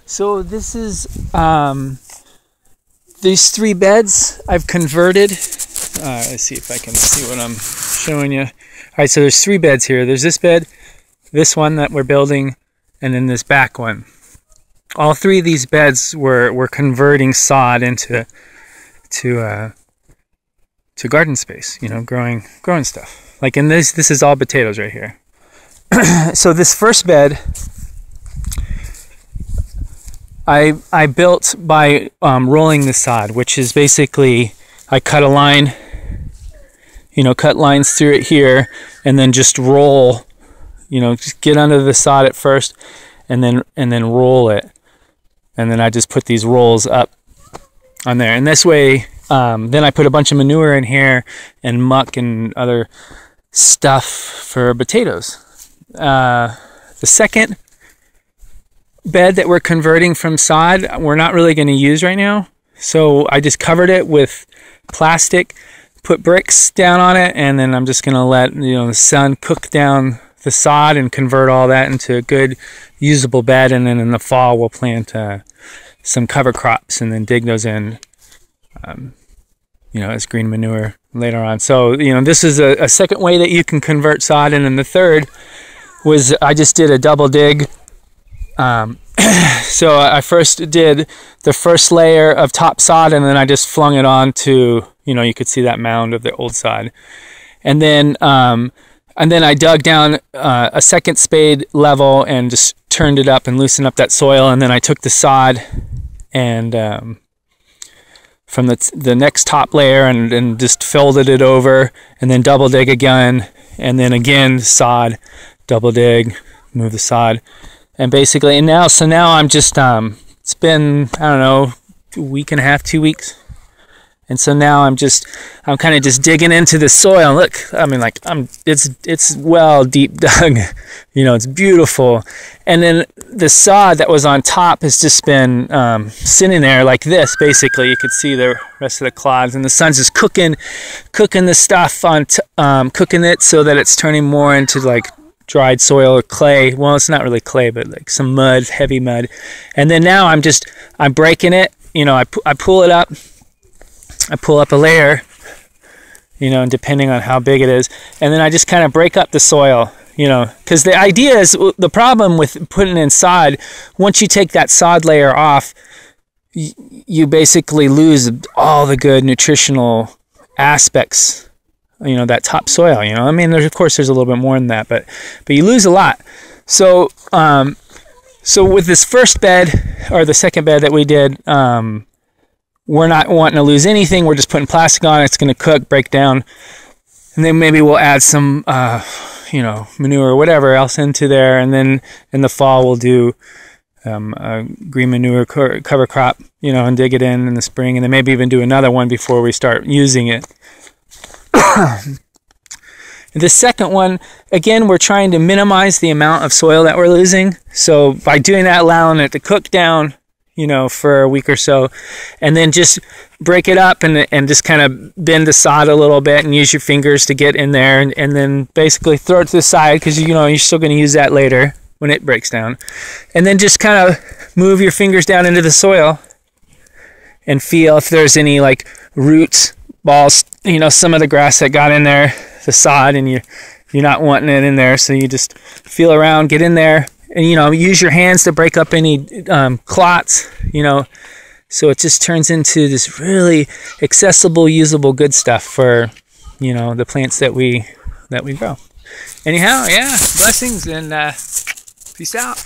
So this is these 3 beds I've converted. Let's see if I can see what I'm showing you. All right, so there's 3 beds here. There's this bed, this one that we're building, and then this back one. All 3 of these beds we're converting sod into garden space. You know, growing stuff. Like in this is all potatoes right here. So this first bed I built by rolling the sod, which is basically I cut a line, you know, cut lines through it here, and then just roll, you know, just get under the sod at first, and then roll it, and then I just put these rolls up on there, and this way, then I put a bunch of manure in here and muck and other stuff for potatoes. The second bed that we're converting from sod, we're not really going to use right now, so I just covered it with plastic, put bricks down on it, and then I'm just going to let, you know, the sun cook down the sod and convert all that into a good usable bed, and then in the fall we'll plant some cover crops and then dig those in, you know, as green manure later on. So, you know, this is a second way that you can convert sod, and then the third was I just did a double dig. So I first did the first layer of top sod, and then I just flung it onto, you know, you could see that mound of the old sod, and then I dug down a second spade level and just turned it up and loosened up that soil, and then I took the sod and from the next top layer and just folded it over, and then double dig again, and then again sod, double dig, move the sod. And basically, and now I'm just, it's been, I don't know, a week and a half, 2 weeks. And so now I'm kind of just digging into the soil. Look, I mean, like, it's well deep dug, you know, it's beautiful. And then the sod that was on top has just been sitting there like this, basically. You could see the rest of the clods, and the sun's just cooking the stuff cooking it so that it's turning more into like dried soil or clay. Well, it's not really clay, but like some mud, heavy mud. And then now I'm breaking it, you know, I pull it up, I pull up a layer, you know, depending on how big it is, and then I just kind of break up the soil, you know, because the idea is, the problem with putting in sod, once you take that sod layer off, you basically lose all the good nutritional aspects, you know, that top soil, you know. I mean, of course there's a little bit more than that, but you lose a lot. So so with this first bed, or the second bed that we did, we're not wanting to lose anything. We're just putting plastic on it. It's going to cook, break down, and then maybe we'll add some you know, manure or whatever else into there, and then in the fall we'll do a green manure cover crop, you know, and dig it in the spring, and then maybe even do another one before we start using it. The second one, again, we're trying to minimize the amount of soil that we're losing. So by doing that, allowing it to cook down, you know, for a week or so, and then just break it up and just kind of bend the sod a little bit and use your fingers to get in there, and then basically throw it to the side, because, you know, you're still going to use that later when it breaks down. And then just kind of move your fingers down into the soil and feel if there's any like roots, balls, you know, some of the grass that got in there, the sod, and you're not wanting it in there, so you just feel around, get in there, and, you know, use your hands to break up any clots, you know, so it just turns into this really accessible, usable, good stuff for, you know, the plants that we grow. Anyhow, yeah, blessings, and peace out.